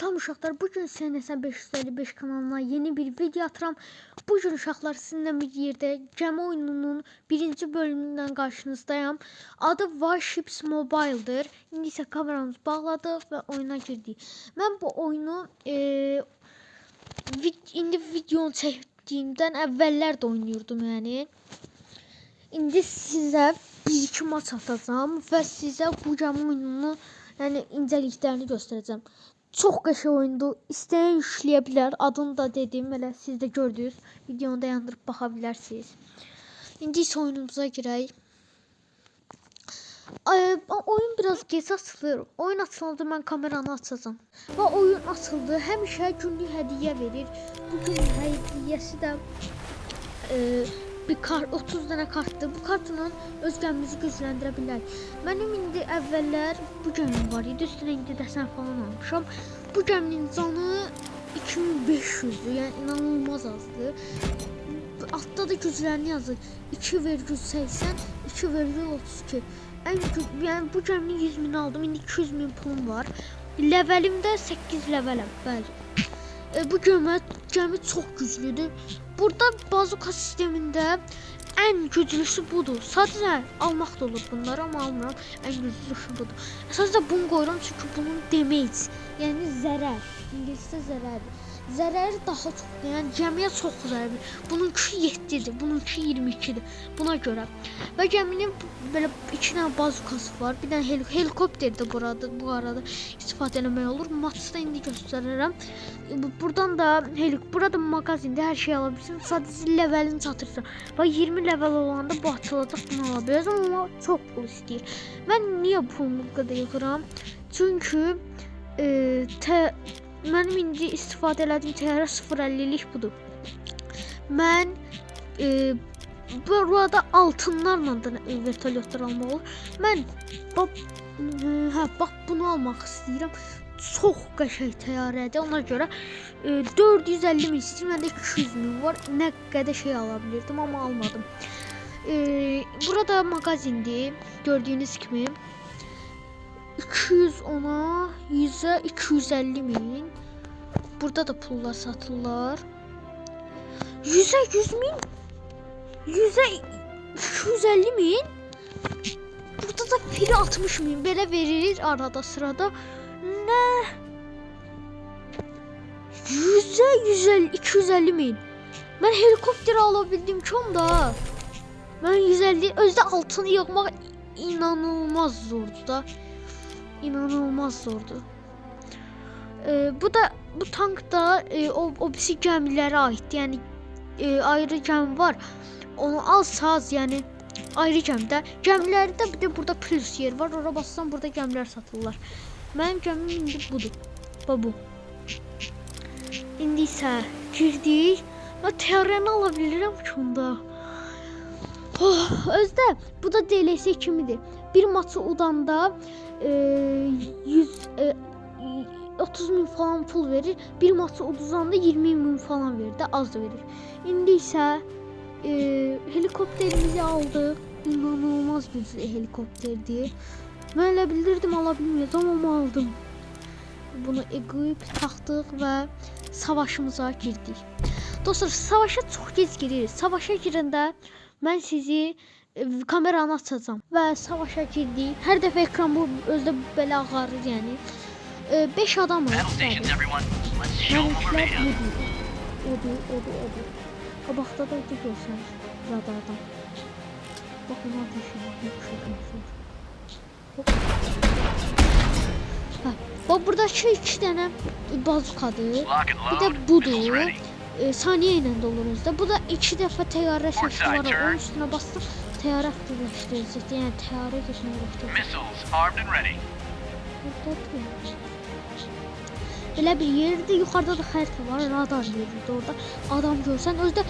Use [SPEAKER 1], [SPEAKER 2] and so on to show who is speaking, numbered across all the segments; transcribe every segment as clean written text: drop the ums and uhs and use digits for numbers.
[SPEAKER 1] Salam uşaqlar, bugün SNSN 555 kanalına yeni bir video atıram. Bugün uşaqlar sizinlə bir yerdə gəmi oyununun birinci bölümündən qarşınızdayım. Adı Warships Mobile'dır. İndi isə kameramızı bağladıq və oyuna girdik. Mən bu oyunu indi videonu çəkdiyimdən əvvəllər də oynayırdım yəni. İndi sizə 1-2 maç atacağım və sizə bu gəmi oyununu yəni incəliklərini göstərəcəm. Çox qəşəng oyundur. İstəyən yükləyə bilər. Adını da dedim. Elə siz də gördünüz. Videonu dayandırıb baxa bilərsiniz. İndi isə oyunumuza girək. Oyun biraz gec açılır. Oyun açılanda mən kameranı açacağım. Və oyun açıldı. Həmişə günlük hədiyyə verir. Bu gün hədiyyəsi də bir kart, 30 dənə kartdır. Bu kartla öz gəmimizi gücləndirə bilərik. Mənim indi əvvəllər bu gəmim var idi. Üstünə indi dəsən falan almışam. Bu gəminin canı 2500'dür. Yəni inanılmaz azdır. Altda da güclərini yazır. 2,80, 2,32. Yəni bu gəminin 100.000 aldım. İndi 200.000 pulum var. Levelimdə 8 leveləm. Bəli. Bu gəmi çox güclüdür. Burada bazuka sistemində ən güclüsü budur. Sadəcə almaq da olur bunları, amma almıram. Ən güclüsü budur. Sadəcə bunu qoyuram çünki bunun damage, yəni zərər. İngiliscə zərərdir. Zərəri daha çoxdur. Yəni gəmiyə çox zərərdir. Bununki 7-dir, bununki 22-dir. Buna görə. Və gəminin belə 2 dənə bazukası var. Bir dənə helikopter də bu arada istifadə etmək olur. Maçda indi göstərərəm. Buradan da burada mağazində hər şey ala bilirsən. Sadəcə levelini çatırsan. Və 20 level olanda bu açılacaq, bunu ala bilərsən, amma çox pul istəyir. Mən niyə pulumu bu qədər yığıram? Çünki mənim indi istifadə elədiyim təyyarə 0.50'lik budur. Mən burada altınlarla da vertolyotlar almaq olur. Mən bax bunu almaq istəyirəm. Çox qəşəng təyyarədir. Ona görə 450.000 istəyirəm. Məndə 200.000 var. Nə qədər şey ala bilirdim, amma almadım. Burada mağazindir. Gördüyünüz kimi 210'a 100'e 250.000. Burada da pullar satırlar. 100'e 100.000, 100'e 250.000. Burada da biri 60.000 belə verir arada sırada. Ne? 100'e 150, 250.000. Ben helikopter alabildim ki onda. Ben 150, özde altını yığmaq inanılmaz zordu da. İnanılmaz zordu. Bu tank da o birisi gəmilərə aiddir. Yəni ayrı gəmi var. Onu alsaz, yəni ayrı gəmidə. Gəmilərdə bir də burada plus yer var. Ora bassan burada gəmilər satırlar. Mənim gəmim indi budur. Bu. İndi isə girdik. Və təyyarəni ala bilirəm ki onda. Özdə bu da DLC kimidir. Bir maçı udanda 30.000 falan pul verir. Bir maçı uduzanda 20.000 falan verir də, az da verir. İndi isə helikopterimizi aldıq. İnanılmaz bir helikopterdir. Mən elə bildirdim ala bilməyəcəm, amma aldım. Bunu eqib taxdıq və savaşımıza girdik. Dostlar, savaşa çox gec giririk. Savaşa girəndə mən sizi kameranı açacağım və savaşa girdik. Hər dəfə ekran bu özdə belə ağarır yəni. 5 adamız. Mənimkilər odur. Qabaqda da görsən radardan. Baxın ateşim. Bax buradakı 2 dənə bazukadır. Bir də budur. Saniyə ilə doluruzda. Bu da 2 dəfə təyyarə şəkli var. Onun üstünə bastım. Təyyarə fikirləşdirəcək. Yəni təyyarə keçməyə başlayacaq. Belə bir yerdə yuxarıda da xəritə var. Radar verirdi orada. Adam görsən. Özdə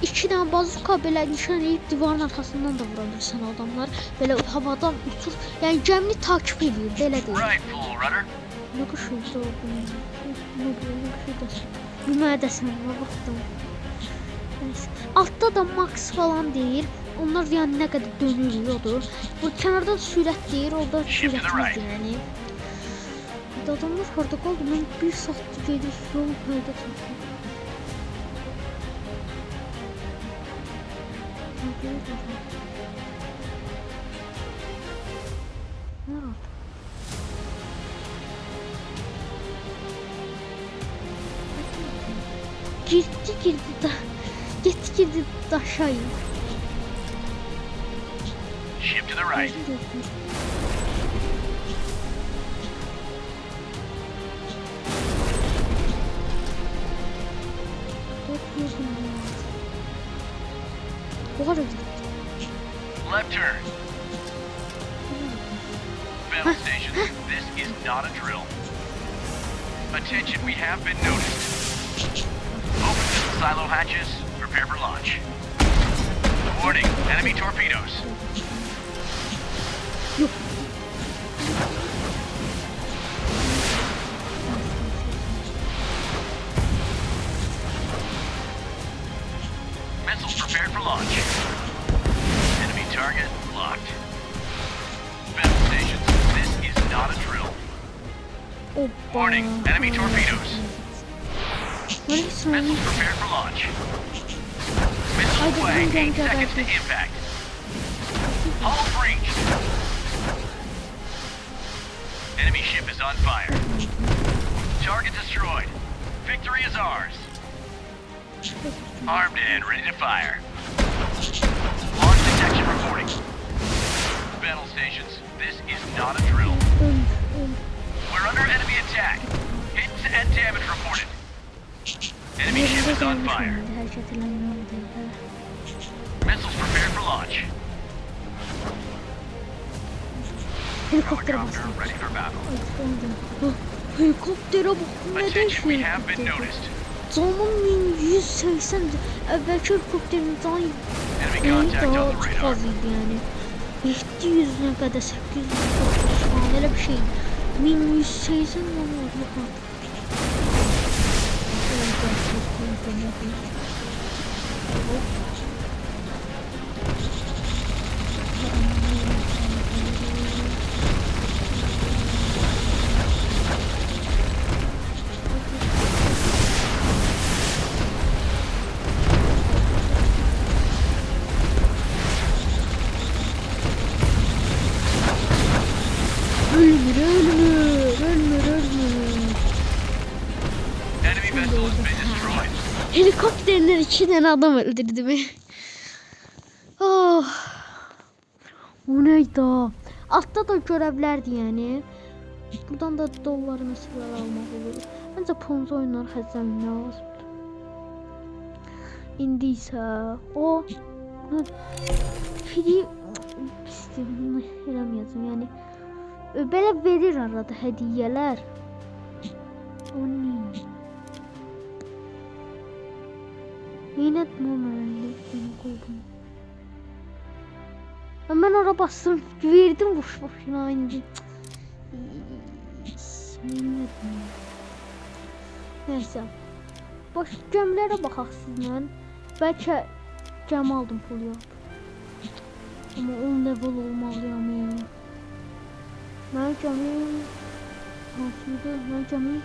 [SPEAKER 1] 2 dənə bazuka belə nişan edib divarın arxasından da vura bilirsən adamlar. Belə havadan uçur. Yəni gəmini takip edir. Belə deyil. Ne kuşuydu o bunun? Ne kuşuydu? Bilmədəsən, baxdım. Altta da max falan deyir. Onlar yəni nə qədər dönür odur. Bu kənarda da sürət deyir, orada sürətimiz yəni. idi. Adamlar harda qaldı? Mən bir saat gedir yol payda tutdum. Ne oldu? Girdi da. Girdi da aşağı.
[SPEAKER 2] Ship to the right. Left turn. Battle stations, this is not a drill. Attention, we have been noticed. Open missile silo hatches, prepare for launch. Warning, enemy torpedoes. Missiles prepared for launch. Enemy target locked. Battle stations, this is not a drill. Warning, enemy torpedoes. Missiles prepared for launch. Missiles away, 8 seconds to impact. Hull breached. Enemy ship is on fire. Target destroyed. Victory is ours. Armed and ready to fire. Launch detection reporting. Battle stations, this is not a drill. We're under enemy attack. Hits and damage reported. Enemy ship is on fire. Missiles prepared for launch. Helicopter ready for battle.
[SPEAKER 1] Helikoptere bakın neden
[SPEAKER 2] Attention, we have been noticed.
[SPEAKER 1] Canım 1180 evvelki helikopterin canı
[SPEAKER 2] Enemy contact on
[SPEAKER 1] daha
[SPEAKER 2] the
[SPEAKER 1] çok
[SPEAKER 2] radar.
[SPEAKER 1] azıydı yani. 700'üne kadar 800 falan öyle bir şey. 1180 ama yok artık.
[SPEAKER 2] Enemy vessel has been destroyed.
[SPEAKER 1] Helikopterler 2 tane adam öldürdü mü? Oh. Bu neydi o? Altta da görevlerdi yani. Buradan da doları nasıl almaq olur. Bence ponzu oyunlar xəzəlmək lazımdır. İndi isə o free bunu eləməyəcəm yəni. Belə verir arada hədiyyələr. O nə? Yine normalde koydum. Ben oraya bastım, verdim boşuna indi. Neyse. Başka gemilere bakaq sizlə. Belki gemi aldım pul yok. Ama 10 level olmalıyam yani. Ben gemi nasıldı? Ben gemi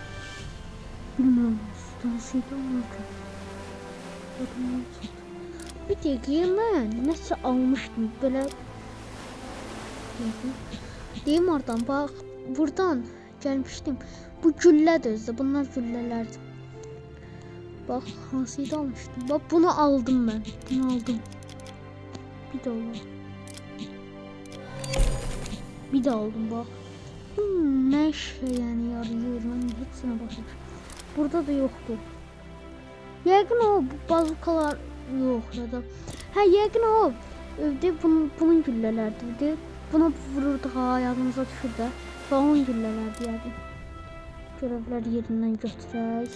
[SPEAKER 1] bilmiyorum. Nasıldı ama. Bir dəqiqə mən nəsə almışdım belə. Deyim oradan bax, buradan gəlmişdim. Bu güllədir özü, bunlar güllələrdir. Bax, hansıydı almışdım. Bax, bunu aldım mən. Bunu aldım. Bir də ola. Bir də aldım bax. Nə şey yəni yarayır, mən hepsine baxmışım. Burada da yoxdur. Yəqin o bazukalar yox ya da. Hə, yəqin o evdə bunun güllələrdir. Buna vururduq ha, yadımıza düşür də. Və onun güllələrdir yəqin. Görevlər yerindən götürək.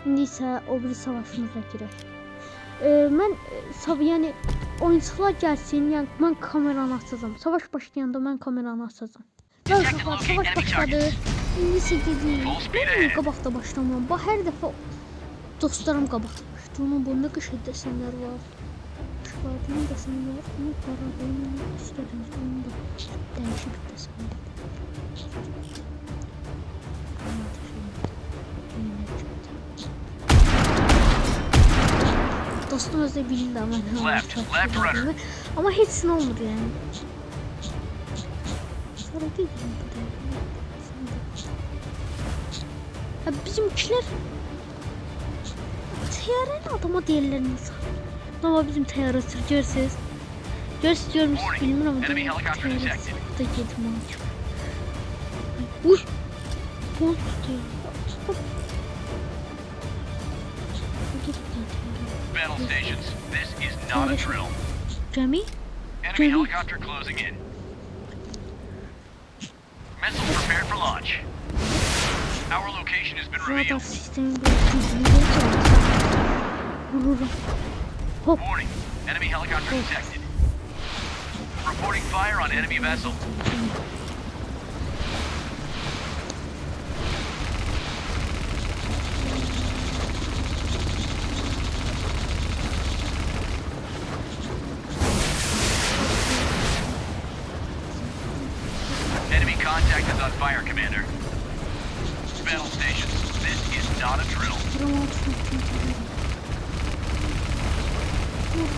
[SPEAKER 1] İndi isə o bir savaşımıza girək. Mən yəni oyunçular gəlsin, yəni mən kameranı açacağam. Savaş başlayanda mən kameranı açacağım. Savaş başladı. İndi isə gedik. Mən qabaqda başlamıram. Bax, hər dəfə dostlarım qabaqda başlayır. Onun bunda qış dəsənlər var. Şifatının dəsəni var. Bunu qaradığını istədim. Onun da dəyişik dəsəni var. Dostum özde bildi ama ne
[SPEAKER 2] Left rudder.
[SPEAKER 1] ama hiç ne olur yani. Sonra gidelim ya bizimkiler teyareli adama diğerlerini sar. Ama bizim teyarı görürsünüz. Görürsünüz bilmiyorum ama
[SPEAKER 2] Enemy helicopter detected.
[SPEAKER 1] da yedim onu. Uy. Bol tutuyor.
[SPEAKER 2] Battle stations, this is not a drill.
[SPEAKER 1] Gemi?
[SPEAKER 2] Enemy helicopter closing in. Missiles prepared for launch. Our location has been
[SPEAKER 1] Radar
[SPEAKER 2] revealed.
[SPEAKER 1] sistemi böyle vururum. Hop.
[SPEAKER 2] Warning, enemy helicopter detected. Reporting fire on enemy vessel. Enemy contact is on fire, Commander. Battle stations, this is not a drill.
[SPEAKER 1] Vuram altına. Vur.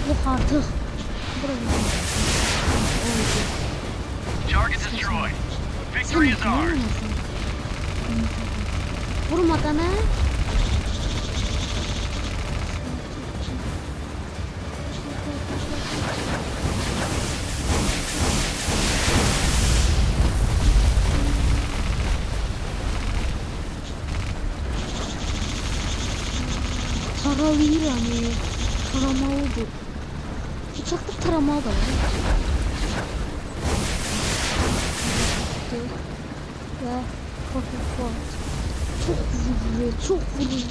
[SPEAKER 1] Yok artık.
[SPEAKER 2] Target destroyed. Victory is ours.
[SPEAKER 1] Vurmadan ha. Taralıyır yani. Taramalı bu. Uçakta taramalı da var. Ve çok vuruyor.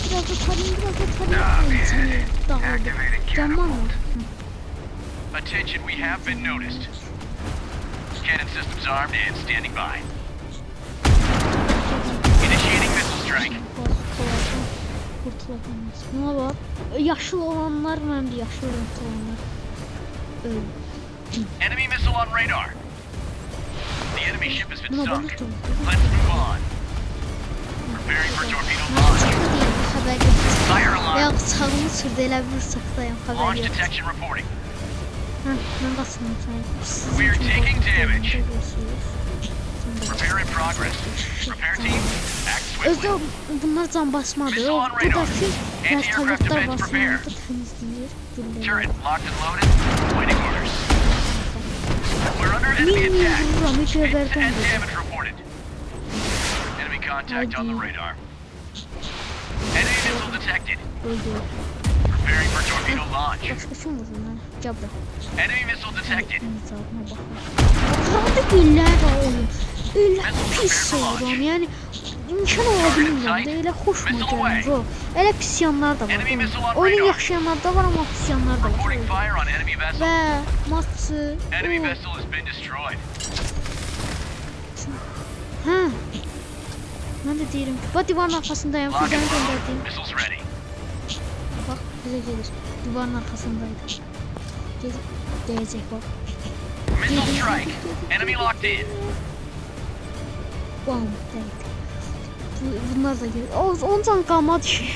[SPEAKER 1] Biraz da tarayayım. Seni dağıldı. Canman mı?
[SPEAKER 2] Attention, we have been noticed. Cannon systems armed and standing by. Initiating missile strike.
[SPEAKER 1] Kurtulamayız. Buna bak. Yaşlı olanlar ben de yaşlı olanlar. Öyle.
[SPEAKER 2] Enemy missile on radar. The enemy ship has been
[SPEAKER 1] Buna
[SPEAKER 2] sunk.
[SPEAKER 1] baktım.
[SPEAKER 2] Let's move on. Preparing for torpedo launch.
[SPEAKER 1] Haber
[SPEAKER 2] Fire
[SPEAKER 1] yok.
[SPEAKER 2] alarm.
[SPEAKER 1] Ya sağımı sürdü elə bir saxdayım haber
[SPEAKER 2] Launch
[SPEAKER 1] yok.
[SPEAKER 2] detection reporting.
[SPEAKER 1] Ben basmam sen.
[SPEAKER 2] We are taking damage. Repair in progress. Repair team, act swiftly.
[SPEAKER 1] Özde bunlar can basmadı.
[SPEAKER 2] Missile on radar.
[SPEAKER 1] Buradaki
[SPEAKER 2] Anti-aircraft
[SPEAKER 1] vertolyotlar
[SPEAKER 2] defense
[SPEAKER 1] basmadı.
[SPEAKER 2] prepare.
[SPEAKER 1] Temizleyir.
[SPEAKER 2] Turret locked and loaded. Waiting orders. We're under enemy
[SPEAKER 1] Min
[SPEAKER 2] attack.
[SPEAKER 1] vururam hiç
[SPEAKER 2] Hit
[SPEAKER 1] haberden
[SPEAKER 2] and
[SPEAKER 1] değil.
[SPEAKER 2] damage reported. Enemy contact on the radar. Enemy missile detected.
[SPEAKER 1] Öldü.
[SPEAKER 2] Preparing for torpedo launch.
[SPEAKER 1] Başkası mı vurdu lan? Cabra.
[SPEAKER 2] Enemy missile detected.
[SPEAKER 1] İnzabına bak. Burada güller var onun. Öyle pis olur yani. İmkan olabilmirəm də elə xoşuma gəlir o. Elə pis yanlar da var. Oyunu yaxşı yanlar da var amma pis yanlar da var.
[SPEAKER 2] Reporting fire on enemy vessel.
[SPEAKER 1] Və matçı.
[SPEAKER 2] Enemy vessel has been destroyed.
[SPEAKER 1] Hə. Mən də deyirəm ki, bax divarın arxasındayım.
[SPEAKER 2] Lock and
[SPEAKER 1] Füzəni
[SPEAKER 2] load.
[SPEAKER 1] göndərdim.
[SPEAKER 2] Missiles ready.
[SPEAKER 1] Bax bizə gelir. Divarın arxasındaydı. Gedib dəyəcək bax.
[SPEAKER 2] Missile strike. Enemy locked in.
[SPEAKER 1] Bam dəydi. Bunlar da gelir. Ondan qalmadı şey.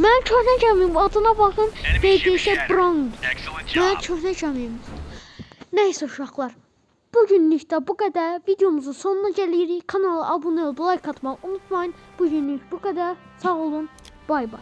[SPEAKER 1] Mən köhnə gəmiyim adına baxın.
[SPEAKER 2] Enemy ship
[SPEAKER 1] BGS
[SPEAKER 2] shattered.
[SPEAKER 1] Brown.
[SPEAKER 2] Excellent
[SPEAKER 1] Mən
[SPEAKER 2] job.
[SPEAKER 1] köhnə gəmiyim. Nəysə uşaqlar. Bugünlük də bu qədər. Videomuzun sonuna gəlirik. Kanala abunə olub like atmağı unutmayın. Bugünlük bu qədər. Sağ olun. Bay bay.